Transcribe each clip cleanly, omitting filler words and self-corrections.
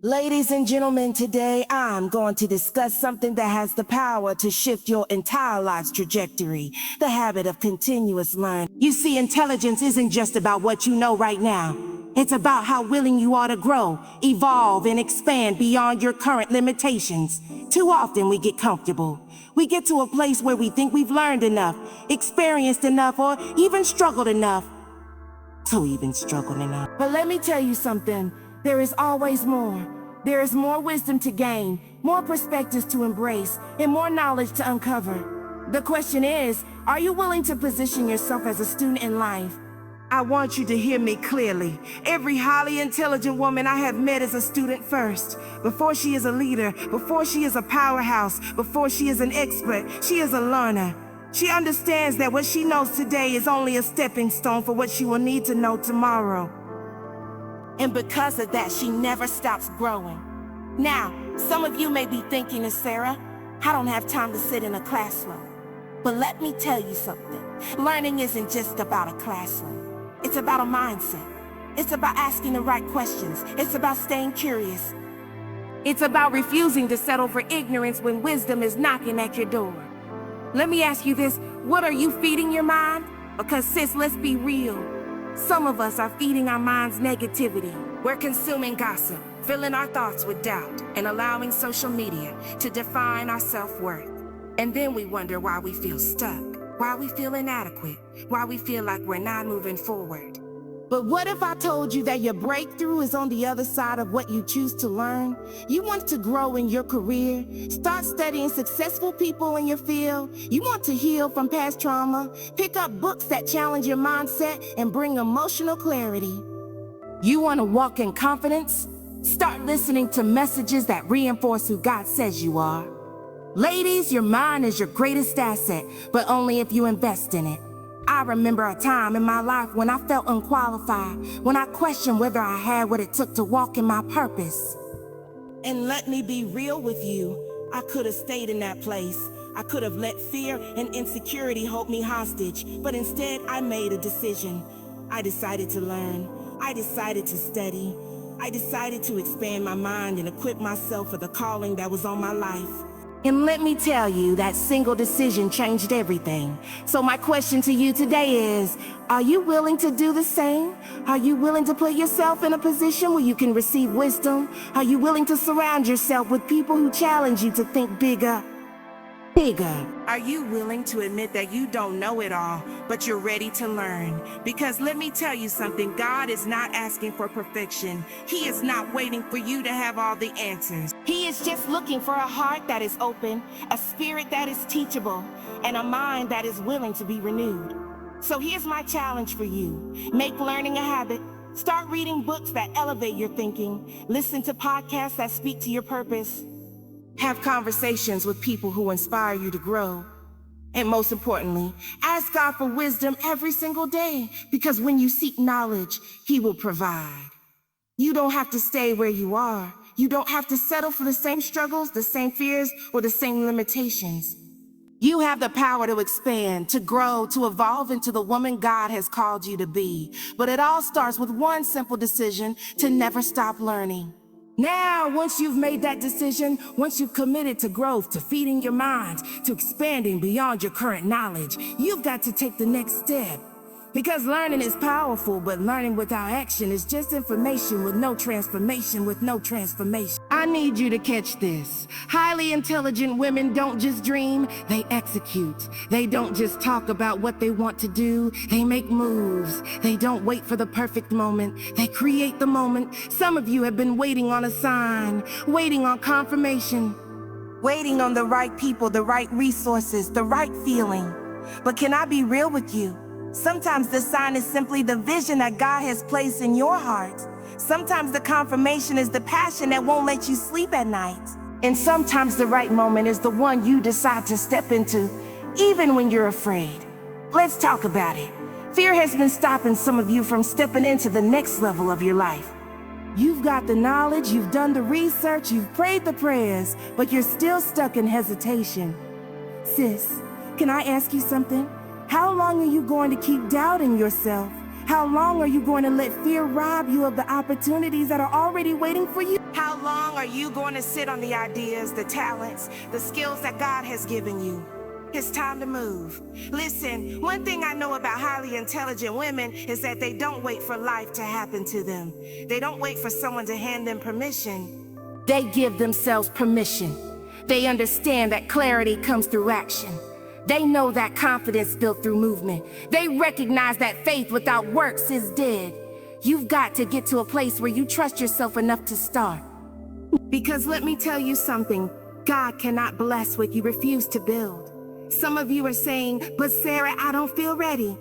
Ladies and gentlemen, today I'm going to discuss something that has the power to shift your entire life's trajectory, the habit of continuous learning. You see, intelligence isn't just about what you know right now. It's about how willing you are to grow, evolve, and expand beyond your current limitations. Too often we get comfortable. We get to a place where we think we've learned enough, experienced enough, or even struggled enough. But let me tell you something. There is always more. There is more wisdom to gain, more perspectives to embrace, and more knowledge to uncover. The question is, are you willing to position yourself as a student in life? I want you to hear me clearly. Every highly intelligent woman I have met is a student first. Before she is a leader, before she is a powerhouse, before she is an expert, she is a learner. She understands that what she knows today is only a stepping stone for what she will need to know tomorrow. And because of that, she never stops growing. Now, some of you may be thinking, Sarah, I don't have time to sit in a classroom. But let me tell you something. Learning isn't just about a classroom. It's about a mindset. It's about asking the right questions. It's about staying curious. It's about refusing to settle for ignorance when wisdom is knocking at your door. Let me ask you this, what are you feeding your mind? Because sis, let's be real. Some of us are feeding our minds negativity. We're consuming gossip, filling our thoughts with doubt, and allowing social media to define our self-worth. And then we wonder why we feel stuck, why we feel inadequate, why we feel like we're not moving forward. But what if I told you that your breakthrough is on the other side of what you choose to learn? You want to grow in your career, start studying successful people in your field. You want to heal from past trauma, pick up books that challenge your mindset and bring emotional clarity. You want to walk in confidence? Start listening to messages that reinforce who God says you are. Ladies, your mind is your greatest asset, but only if you invest in it. I remember a time in my life when I felt unqualified, when I questioned whether I had what it took to walk in my purpose. And let me be real with you, I could have stayed in that place. I could have let fear and insecurity hold me hostage, but instead I made a decision. I decided to learn. I decided to study. I decided to expand my mind and equip myself for the calling that was on my life. And let me tell you, that single decision changed everything. So my question to you today is, are you willing to do the same? Are you willing to put yourself in a position where you can receive wisdom? Are you willing to surround yourself with people who challenge you to think bigger? Are you willing to admit that you don't know it all, but you're ready to learn? Because let me tell you something, God is not asking for perfection. He is not waiting for you to have all the answers. He is just looking for a heart that is open, a spirit that is teachable, and a mind that is willing to be renewed. So here's my challenge for you. Make learning a habit. Start reading books that elevate your thinking. Listen to podcasts that speak to your purpose. Have conversations with people who inspire you to grow. And most importantly, ask God for wisdom every single day, because when you seek knowledge, He will provide. You don't have to stay where you are. You don't have to settle for the same struggles, the same fears, or the same limitations. You have the power to expand, to grow, to evolve into the woman God has called you to be. But it all starts with one simple decision: to never stop learning. Now, once you've made that decision, once you've committed to growth, to feeding your mind, to expanding beyond your current knowledge, you've got to take the next step. Because learning is powerful, but learning without action is just information with no transformation, I need you to catch this. Highly intelligent women don't just dream, they execute. They don't just talk about what they want to do, they make moves. They don't wait for the perfect moment, they create the moment. Some of you have been waiting on a sign, waiting on confirmation, waiting on the right people, the right resources, the right feeling. But can I be real with you? Sometimes the sign is simply the vision that God has placed in your heart. Sometimes the confirmation is the passion that won't let you sleep at night. And sometimes the right moment is the one you decide to step into, even when you're afraid. Let's talk about it. Fear has been stopping some of you from stepping into the next level of your life. You've got the knowledge, you've done the research, you've prayed the prayers, but you're still stuck in hesitation. Sis, can I ask you something? How long are you going to keep doubting yourself? How long are you going to let fear rob you of the opportunities that are already waiting for you? How long are you going to sit on the ideas, the talents, the skills that God has given you? It's time to move. Listen, one thing I know about highly intelligent women is that they don't wait for life to happen to them. They don't wait for someone to hand them permission. They give themselves permission. They understand that clarity comes through action. They know that confidence built through movement. They recognize that faith without works is dead. You've got to get to a place where you trust yourself enough to start. Because let me tell you something, God cannot bless what you refuse to build. Some of you are saying, but Sarah, I don't feel ready.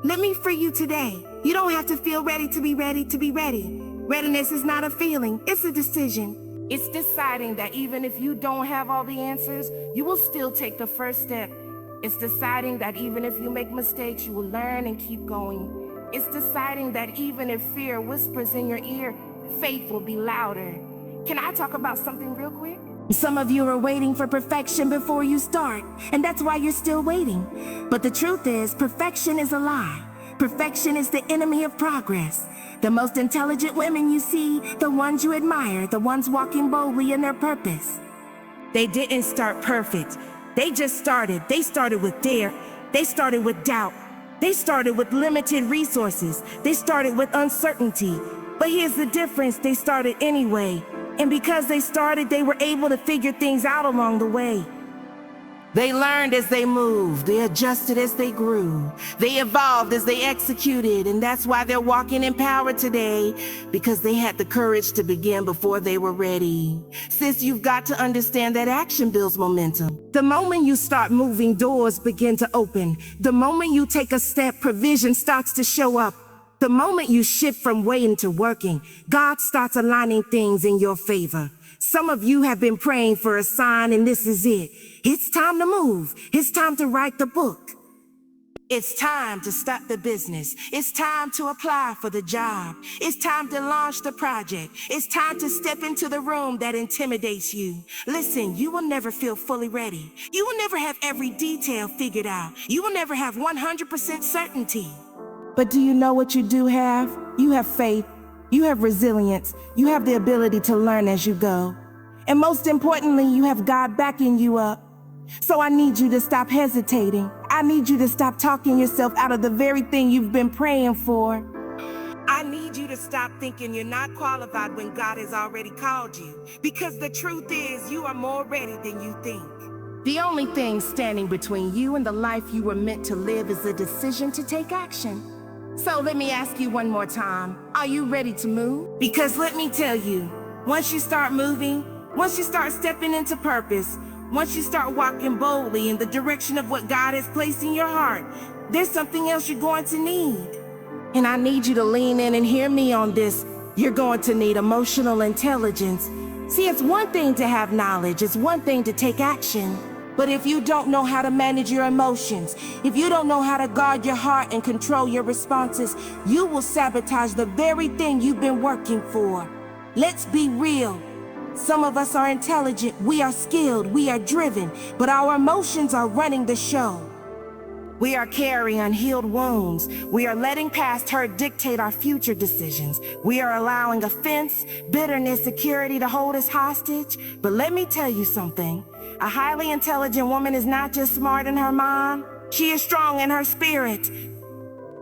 Let me free you today. You don't have to feel ready to be ready to be ready. Readiness is not a feeling, it's a decision. It's deciding that even if you don't have all the answers, you will still take the first step. It's deciding that even if you make mistakes, you will learn and keep going. It's deciding that even if fear whispers in your ear, faith will be louder. Can I talk about something real quick? Some of you are waiting for perfection before you start, and that's why you're still waiting. But the truth is, perfection is a lie. Perfection is the enemy of progress. The most intelligent women you see, the ones you admire, the ones walking boldly in their purpose. They didn't start perfect. They just started. They started with dare. They started with doubt. They started with limited resources. They started with uncertainty. But here's the difference, they started anyway. And because they started, they were able to figure things out along the way. They learned as they moved, they adjusted as they grew, they evolved as they executed, and that's why they're walking in power today, because they had the courage to begin before they were ready. Sis, you've got to understand that action builds momentum. The moment you start moving, doors begin to open. The moment you take a step, provision starts to show up. The moment you shift from waiting to working, God starts aligning things in your favor. Some of you have been praying for a sign, and this is it. It's time to move. It's time to write the book. It's time to start the business. It's time to apply for the job. It's time to launch the project. It's time to step into the room that intimidates you. Listen, you will never feel fully ready. You will never have every detail figured out. You will never have 100% certainty. But do you know what you do have? You have faith, you have resilience, you have the ability to learn as you go. And most importantly, you have God backing you up. So I need you to stop hesitating. I need you to stop talking yourself out of the very thing you've been praying for. I need you to stop thinking you're not qualified when God has already called you. Because the truth is, you are more ready than you think. The only thing standing between you and the life you were meant to live is the decision to take action. So let me ask you one more time, are you ready to move? Because let me tell you, once you start moving, once you start stepping into purpose, once you start walking boldly in the direction of what God has placed in your heart, there's something else you're going to need. And I need you to lean in and hear me on this. You're going to need emotional intelligence. See, it's one thing to have knowledge, it's one thing to take action. But if you don't know how to manage your emotions, if you don't know how to guard your heart and control your responses, you will sabotage the very thing you've been working for. Let's be real. Some of us are intelligent, we are skilled, we are driven, but our emotions are running the show. We are carrying unhealed wounds. We are letting past hurt dictate our future decisions. We are allowing offense, bitterness, security to hold us hostage. But let me tell you something. A highly intelligent woman is not just smart in her mind, she is strong in her spirit.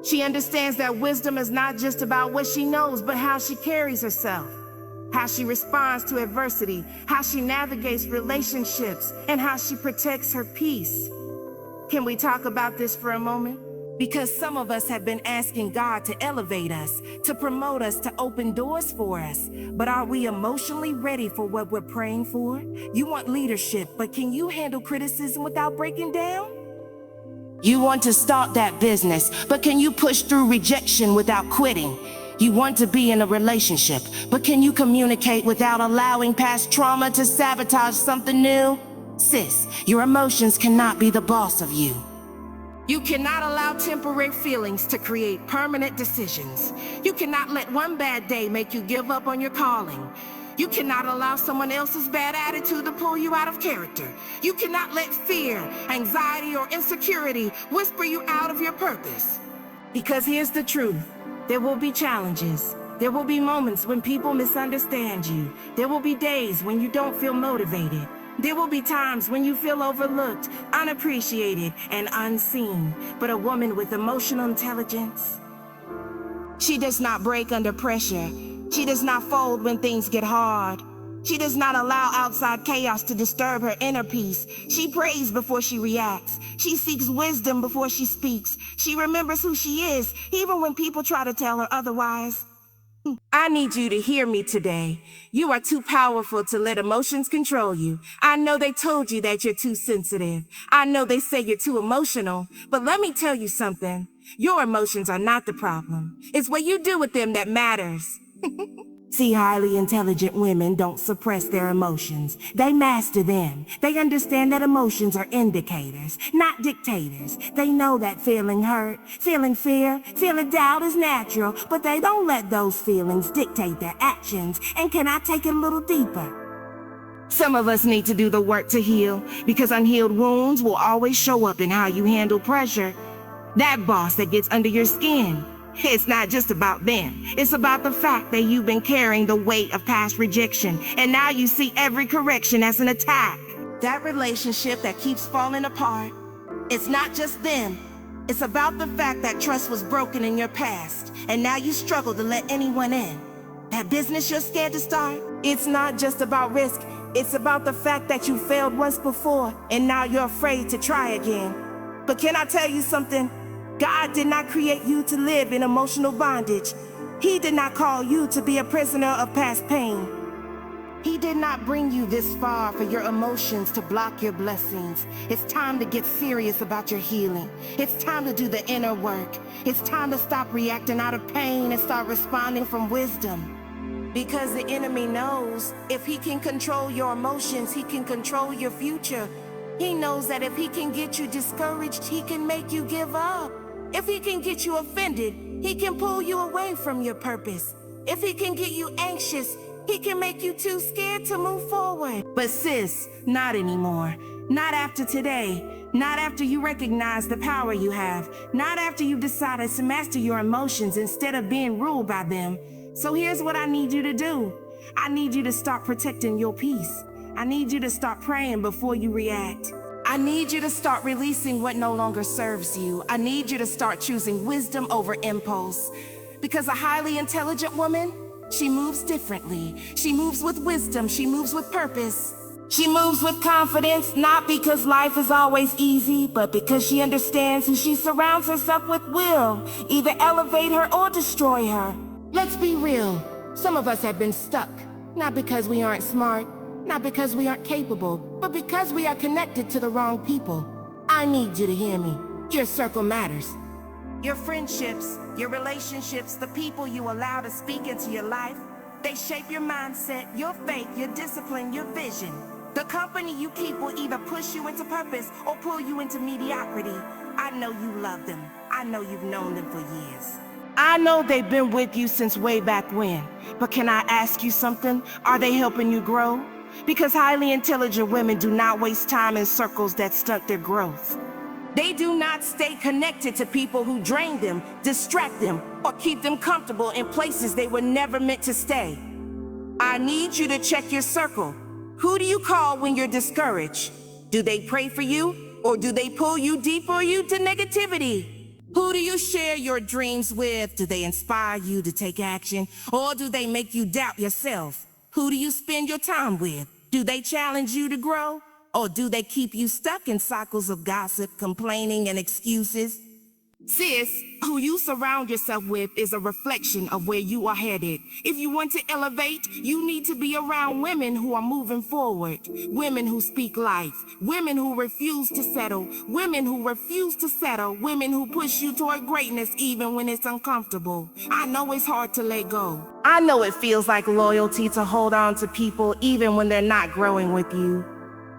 She understands that wisdom is not just about what she knows, but how she carries herself, how she responds to adversity, how she navigates relationships, and how she protects her peace. Can we talk about this for a moment? Because some of us have been asking God to elevate us, to promote us, to open doors for us. But are we emotionally ready for what we're praying for? You want leadership, but can you handle criticism without breaking down? You want to start that business, but can you push through rejection without quitting? You want to be in a relationship, but can you communicate without allowing past trauma to sabotage something new? Sis, your emotions cannot be the boss of you. You cannot allow temporary feelings to create permanent decisions. You cannot let one bad day make you give up on your calling. You cannot allow someone else's bad attitude to pull you out of character. You cannot let fear, anxiety, or insecurity whisper you out of your purpose. Because here's the truth. There will be challenges. There will be moments when people misunderstand you. There will be days when you don't feel motivated. There will be times when you feel overlooked, unappreciated, and unseen. But a woman with emotional intelligence, she does not break under pressure. She does not fold when things get hard. She does not allow outside chaos to disturb her inner peace. She prays before she reacts. She seeks wisdom before she speaks. She remembers who she is, even when people try to tell her otherwise. I need you to hear me today. You are too powerful to let emotions control you. I know they told you that you're too sensitive. I know they say you're too emotional. But let me tell you something. Your emotions are not the problem. It's what you do with them that matters. See, highly intelligent women don't suppress their emotions. They master them. They understand that emotions are indicators, not dictators. They know that feeling hurt, feeling fear, feeling doubt is natural, but they don't let those feelings dictate their actions. And can I take it a little deeper? Some of us need to do the work to heal, because unhealed wounds will always show up in how you handle pressure. That boss that gets under your skin. It's not just about them. It's about the fact that you've been carrying the weight of past rejection, and now you see every correction as an attack. That relationship that keeps falling apart, it's not just them. It's about the fact that trust was broken in your past, and now you struggle to let anyone in. That business you're scared to start, it's not just about risk. It's about the fact that you failed once before, and now you're afraid to try again. But can I tell you something? God did not create you to live in emotional bondage. He did not call you to be a prisoner of past pain. He did not bring you this far for your emotions to block your blessings. It's time to get serious about your healing. It's time to do the inner work. It's time to stop reacting out of pain and start responding from wisdom. Because the enemy knows if he can control your emotions, he can control your future. He knows that if he can get you discouraged, he can make you give up. If he can get you offended, he can pull you away from your purpose. If he can get you anxious, he can make you too scared to move forward. But sis, not anymore. Not after today. Not after you recognize the power you have. Not after you've decided to master your emotions instead of being ruled by them. So here's what I need you to do. I need you to start protecting your peace. I need you to start praying before you react. I need you to start releasing what no longer serves you. I need you to start choosing wisdom over impulse. Because a highly intelligent woman, she moves differently. She moves with wisdom. She moves with purpose. She moves with confidence, not because life is always easy, but because she understands who she surrounds herself with will either elevate her or destroy her. Let's be real. Some of us have been stuck, not because we aren't smart, not because we aren't capable, but because we are connected to the wrong people. I need you to hear me. Your circle matters. Your friendships, your relationships, the people you allow to speak into your life, they shape your mindset, your faith, your discipline, your vision. The company you keep will either push you into purpose or pull you into mediocrity. I know you love them. I know you've known them for years. I know they've been with you since way back when. But can I ask you something? Are they helping you grow? Because highly intelligent women do not waste time in circles that stunt their growth. They do not stay connected to people who drain them, distract them, or keep them comfortable in places they were never meant to stay. I need you to check your circle. Who do you call when you're discouraged? Do they pray for you, or do they pull you deeper into negativity? Who do you share your dreams with? Do they inspire you to take action, or do they make you doubt yourself? Who do you spend your time with? Do they challenge you to grow? Or do they keep you stuck in cycles of gossip, complaining, and excuses? Sis, who you surround yourself with is a reflection of where you are headed. If you want to elevate, you need to be around women who are moving forward. Women who speak life. Women who refuse to settle. Women who refuse to settle. Women who push you toward greatness even when it's uncomfortable. I know it's hard to let go. I know it feels like loyalty to hold on to people even when they're not growing with you.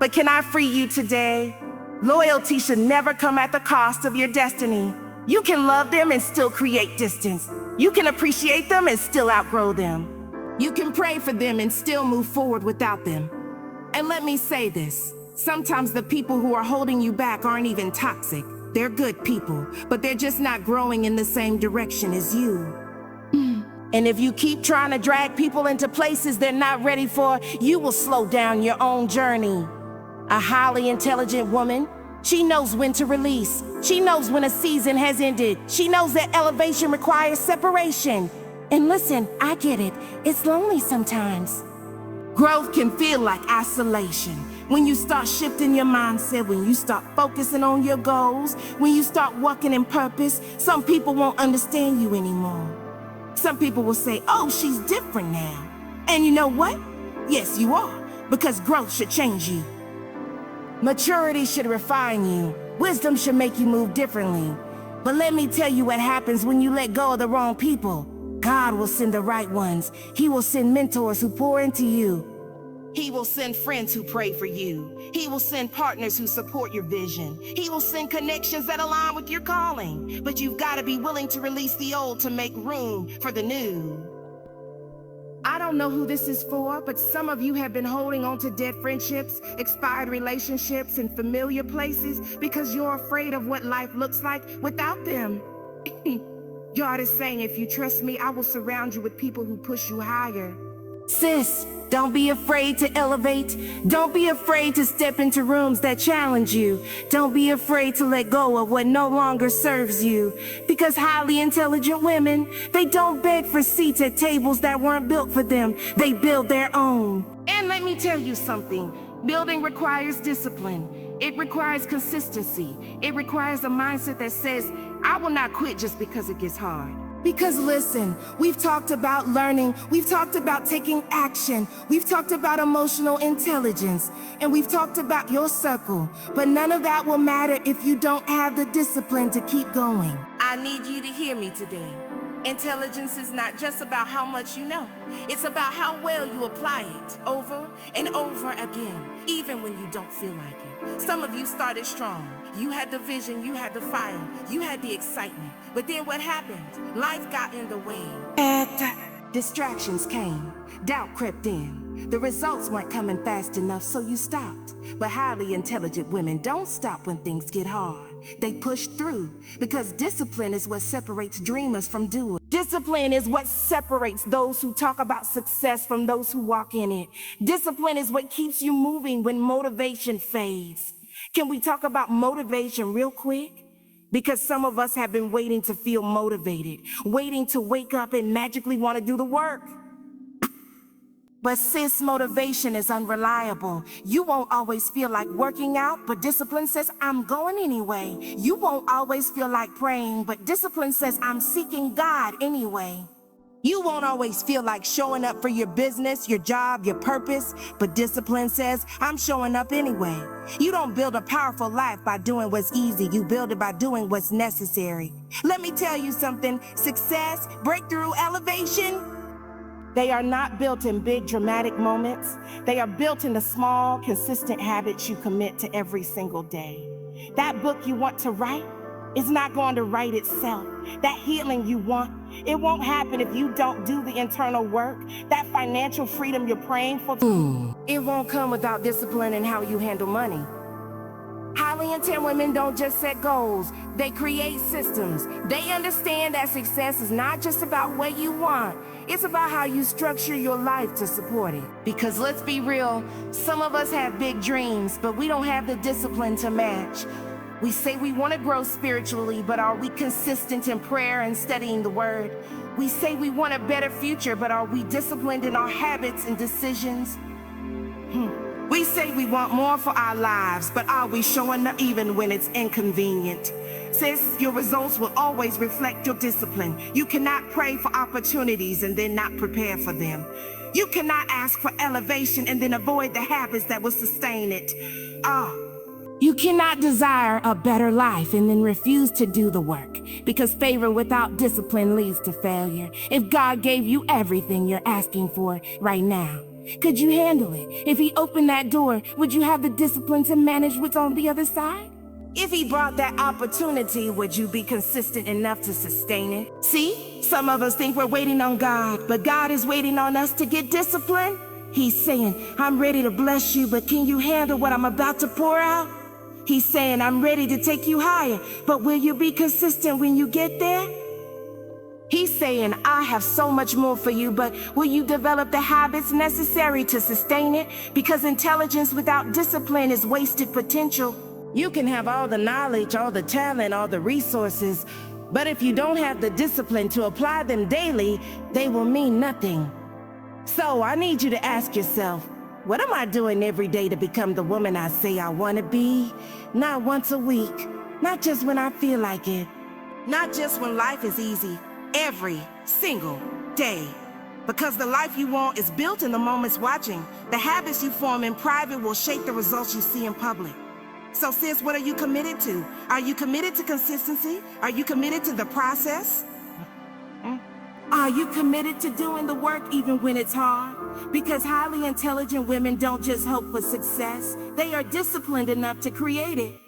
But can I free you today? Loyalty should never come at the cost of your destiny. You can love them and still create distance. You can appreciate them and still outgrow them. You can pray for them and still move forward without them. And let me say this, sometimes the people who are holding you back aren't even toxic. They're good people, but they're just not growing in the same direction as you. And if you keep trying to drag people into places they're not ready for, you will slow down your own journey. A highly intelligent woman, she knows when to release. She knows when a season has ended. She knows that elevation requires separation. And listen, I get it. It's lonely sometimes. Growth can feel like isolation. When you start shifting your mindset, when you start focusing on your goals, when you start walking in purpose, some people won't understand you anymore. Some people will say, oh, she's different now. And you know what? Yes, you are, because growth should change you. Maturity should refine you. Wisdom should make you move differently. But let me tell you what happens when you let go of the wrong people. God will send the right ones. He will send mentors who pour into you. He will send friends who pray for you. He will send partners who support your vision. He will send connections that align with your calling. But you've got to be willing to release the old to make room for the new. I don't know who this is for, but some of you have been holding on to dead friendships, expired relationships, and familiar places because you're afraid of what life looks like without them. God is saying, if you trust me, I will surround you with people who push you higher. Sis, don't be afraid to elevate. Don't be afraid to step into rooms that challenge you. Don't be afraid to let go of what no longer serves you. Because highly intelligent women, they don't beg for seats at tables that weren't built for them. They build their own. And let me tell you something. Building requires discipline. It requires consistency. It requires a mindset that says, I will not quit just because it gets hard. Because listen, we've talked about learning, we've talked about taking action, we've talked about emotional intelligence, and we've talked about your circle. But none of that will matter if you don't have the discipline to keep going. I need you to hear me today. Intelligence is not just about how much you know. It's about how well you apply it over and over again, even when you don't feel like it. Some of you started strong. You had the vision, you had the fire, you had the excitement. But then what happened? Life got in the way. Distractions came. Doubt crept in. The results weren't coming fast enough, so you stopped. But highly intelligent women don't stop when things get hard. They push through, because discipline is what separates dreamers from doers. Discipline is what separates those who talk about success from those who walk in it. Discipline is what keeps you moving when motivation fades. Can we talk about motivation real quick? Because some of us have been waiting to feel motivated, waiting to wake up and magically want to do the work. But sis, motivation is unreliable. You won't always feel like working out, but discipline says, I'm going anyway. You won't always feel like praying, but discipline says, I'm seeking God anyway. You won't always feel like showing up for your business, your job, your purpose, but discipline says, I'm showing up anyway. You don't build a powerful life by doing what's easy. You build it by doing what's necessary. Let me tell you something. Success, breakthrough, elevation, they are not built in big dramatic moments. They are built in the small, consistent habits you commit to every single day. That book you want to write is not going to write itself. That healing you want, it won't happen if you don't do the internal work. That financial freedom you're praying for, it won't come without discipline in how you handle money. Highly intent women don't just set goals, they create systems. They understand that success is not just about what you want, it's about how you structure your life to support it. Because let's be real, some of us have big dreams, but we don't have the discipline to match. We say we want to grow spiritually, but are we consistent in prayer and studying the word? We say we want a better future, but are we disciplined in our habits and decisions? We say we want more for our lives, but are we showing up even when it's inconvenient? Sis, your results will always reflect your discipline. You cannot pray for opportunities and then not prepare for them. You cannot ask for elevation and then avoid the habits that will sustain it. You cannot desire a better life and then refuse to do the work, because favor without discipline leads to failure. If God gave you everything you're asking for right now, could you handle it? If he opened that door, would you have the discipline to manage what's on the other side? If he brought that opportunity, would you be consistent enough to sustain it? See, some of us think we're waiting on God, but God is waiting on us to get disciplined. He's saying, I'm ready to bless you, but can you handle what I'm about to pour out? He's saying, I'm ready to take you higher, but will you be consistent when you get there? He's saying, I have so much more for you, but will you develop the habits necessary to sustain it? Because intelligence without discipline is wasted potential. You can have all the knowledge, all the talent, all the resources, but if you don't have the discipline to apply them daily, they will mean nothing. So I need you to ask yourself, what am I doing every day to become the woman I say I want to be? Not once a week, not just when I feel like it, not just when life is easy, every single day. Because the life you want is built in the moments watching. The habits you form in private will shape the results you see in public. So sis, what are you committed to? Are you committed to consistency? Are you committed to the process? Are you committed to doing the work even when it's hard? Because highly intelligent women don't just hope for success, they are disciplined enough to create it.